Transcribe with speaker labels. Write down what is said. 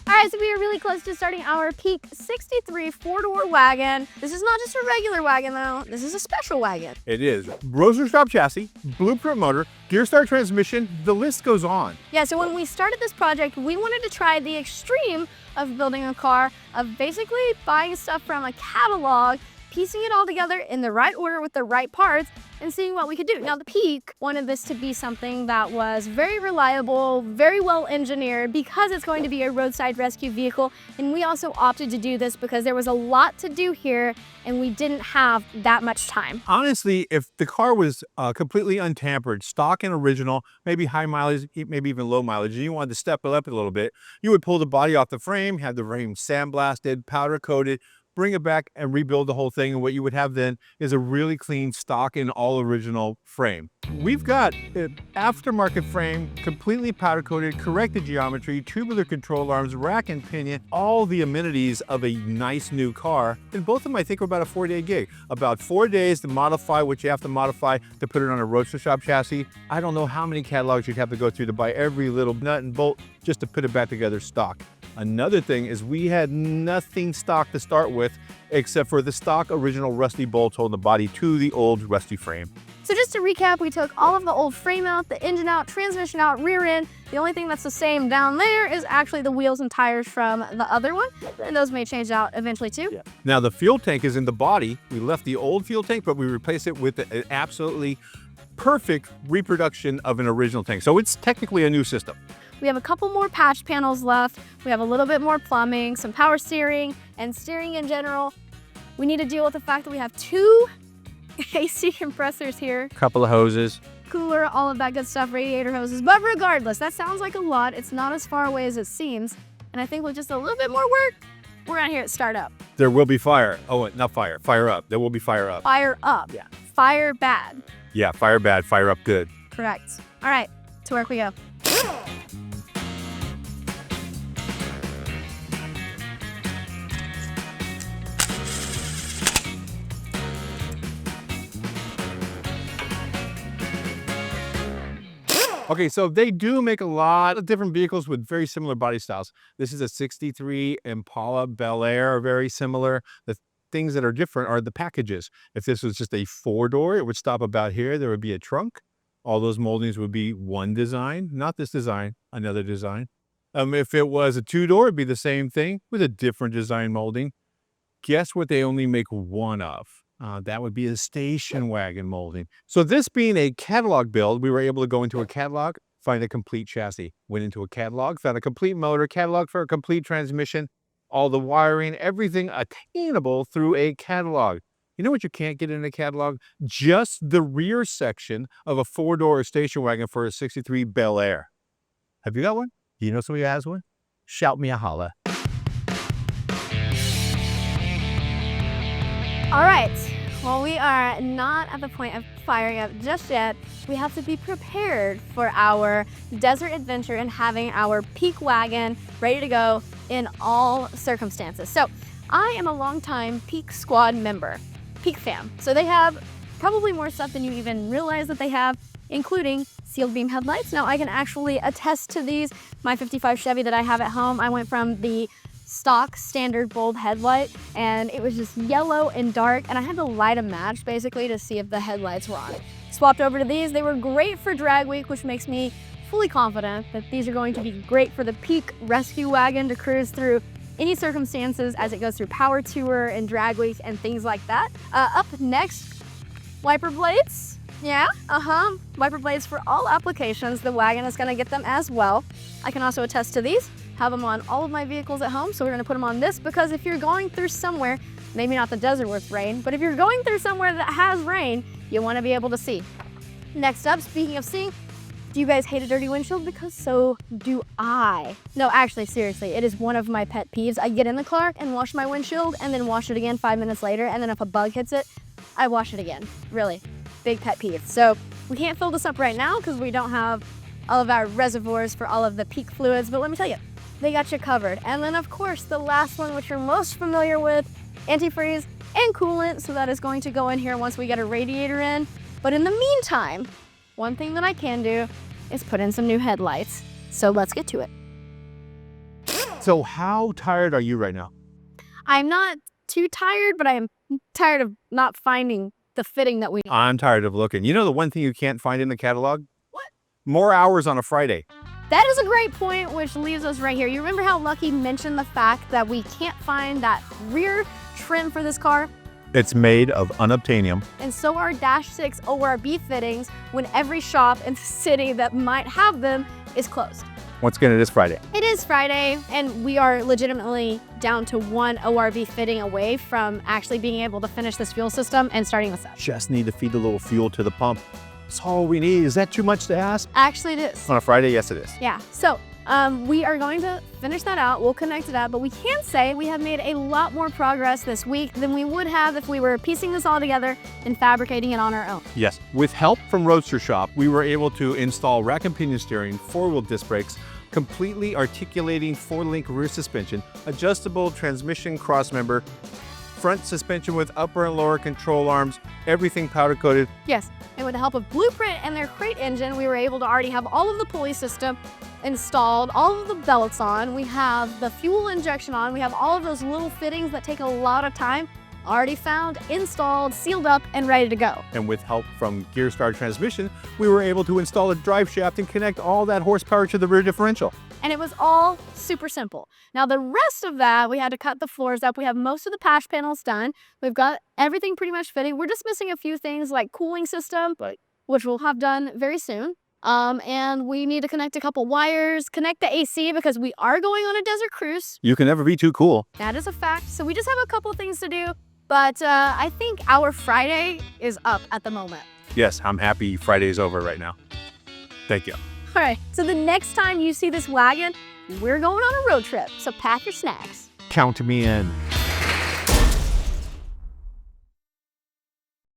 Speaker 1: All right, so we are really close to starting our Peak 63 four-door wagon. This is not just a regular wagon though, this is a special wagon.
Speaker 2: It is. Roadside shop chassis, blueprint motor, gear star transmission, the list goes on.
Speaker 1: Yeah, so when we started this project, we wanted to try the extreme of building a car, of basically buying stuff from a catalog, piecing it all together in the right order with the right parts, and seeing what we could do. Now, the Peak wanted this to be something that was very reliable, very well engineered, because it's going to be a roadside rescue vehicle. And we also opted to do this because there was a lot to do here and we didn't have that much time.
Speaker 2: Honestly, if the car was completely untampered, stock and original, maybe high mileage, maybe even low mileage, and you wanted to step it up a little bit, you would pull the body off the frame, have the frame sandblasted, powder coated, bring it back and rebuild the whole thing, and what you would have then is a really clean stock and all original frame. We've got an aftermarket frame, completely powder coated, corrected geometry, tubular control arms, rack and pinion, all the amenities of a nice new car. And both of them, I think, are about a 4-day gig. About 4 days to modify what you have to modify to put it on a roadster shop chassis. I don't know how many catalogs you'd have to go through to buy every little nut and bolt just to put it back together stock. Another thing is we had nothing stock to start with except for the stock original rusty bolts holding the body to the old rusty frame.
Speaker 1: So just to recap, we took all of the old frame out, the engine out, transmission out, rear end. The only thing that's the same down there is actually the wheels and tires from the other one, and those may change out eventually too.
Speaker 2: Yeah. Now the fuel tank is in the body. We left the old fuel tank, but we replaced it with an absolutely perfect reproduction of an original tank. So it's technically a new system.
Speaker 1: We have a couple more patch panels left. We have a little bit more plumbing, some power steering, and steering in general. We need to deal with the fact that we have 2 AC compressors here.
Speaker 2: Couple of hoses.
Speaker 1: Cooler, all of that good stuff, radiator hoses. But regardless, that sounds like a lot. It's not as far away as it seems. And I think with just a little bit more work, we're gonna hear it start up.
Speaker 2: There will be fire. Oh, not fire. Fire up. There will be fire up.
Speaker 1: Fire up.
Speaker 2: Yeah.
Speaker 1: Fire bad.
Speaker 2: Yeah, fire bad, fire up good.
Speaker 1: Correct. All right, to work we go.
Speaker 2: Okay, so they do make a lot of different vehicles with very similar body styles. This is a 63 Impala Bel Air, are very similar. The things that are different are the packages. If this was just a 4-door, it would stop about here. There would be a trunk. All those moldings would be one design, not this design, another design. If it was a 2-door, it'd be the same thing with a different design molding. Guess what they only make one of? That would be a station wagon molding. So this being a catalog build, we were able to go into a catalog, find a complete chassis. Went into a catalog, found a complete motor, catalog for a complete transmission, all the wiring, everything attainable through a catalog. You know what you can't get in a catalog? Just the rear section of a 4-door station wagon for a 63 Bel Air. Have you got one? Do you know somebody who has one? Shout me a holla.
Speaker 1: All right, well, we are not at the point of firing up just yet. We have to be prepared for our desert adventure and having our Peak wagon ready to go in all circumstances. So I am a longtime Peak squad member, Peak fam. So they have probably more stuff than you even realize that they have, including sealed beam headlights. Now I can actually attest to these. My 55 Chevy that I have at home, I went from the stock standard bulb headlight and it was just yellow and dark, and I had to light a match basically to see if the headlights were on. Swapped over to these. They were great for drag week, which makes me fully confident that these are going to be great for the Peak rescue wagon to cruise through any circumstances as it goes through power tour and drag week and things like that. Up next, wiper blades. Yeah, wiper blades for all applications. The wagon is gonna get them as well. I can also attest to these. Have them on all of my vehicles at home, so we're gonna put them on this because if you're going through somewhere, maybe not the desert with rain, but if you're going through somewhere that has rain, you wanna be able to see. Next up, speaking of seeing, do you guys hate a dirty windshield? Because so do I. No, actually, seriously, it is one of my pet peeves. I get in the car and wash my windshield and then wash it again 5 minutes later, and then if a bug hits it, I wash it again. Really, big pet peeve. So we can't fill this up right now because we don't have all of our reservoirs for all of the Peak fluids, but let me tell you, they got you covered. And then of course, the last one, which you're most familiar with, antifreeze and coolant. So that is going to go in here once we get a radiator in. But in the meantime, one thing that I can do is put in some new headlights. So let's get to it.
Speaker 2: So how tired are you right now?
Speaker 1: I'm not too tired, but I am tired of not finding the fitting that we need.
Speaker 2: I'm tired of looking. You know the one thing you can't find in the catalog?
Speaker 1: What?
Speaker 2: More hours on a Friday.
Speaker 1: That is a great point, which leaves us right here. You remember how Lucky mentioned the fact that we can't find that rear trim for this car?
Speaker 2: It's made of unobtainium.
Speaker 1: And so are Dash 6 ORB fittings when every shop in the city that might have them is closed.
Speaker 2: Once again, it is Friday.
Speaker 1: It is Friday, and we are legitimately down to one ORV fitting away from actually being able to finish this fuel system and starting this up.
Speaker 2: Just need to feed a little fuel to the pump. That's all we need. Is that too much to ask?
Speaker 1: Actually, it is.
Speaker 2: On a Friday, yes, it is.
Speaker 1: Yeah, so we are going to finish that out. We'll connect it up, but we can say we have made a lot more progress this week than we would have if we were piecing this all together and fabricating it on our own.
Speaker 2: Yes. With help from Roadster Shop, we were able to install rack and pinion steering, four-wheel disc brakes, completely articulating four-link rear suspension, adjustable transmission crossmember, front suspension with upper and lower control arms, everything powder-coated.
Speaker 1: Yes, and with the help of Blueprint and their crate engine, we were able to already have all of the pulley system installed, all of the belts on, we have the fuel injection on, we have all of those little fittings that take a lot of time already found, installed, sealed up, and ready to go.
Speaker 2: And with help from GearStar Transmission, we were able to install a drive shaft and connect all that horsepower to the rear differential.
Speaker 1: And it was all super simple. Now the rest of that, we had to cut the floors up. We have most of the patch panels done. We've got everything pretty much fitting. We're just missing a few things like cooling system, which we'll have done very soon. And we need to connect a couple wires, connect the AC because we are going on a desert cruise.
Speaker 2: You can never be too cool.
Speaker 1: That is a fact. So we just have a couple things to do, but I think our Friday is up at the moment.
Speaker 2: Yes, I'm happy Friday's over right now. Thank you.
Speaker 1: All right, so the next time you see this wagon, we're going on a road trip, so pack your snacks.
Speaker 2: Count me in.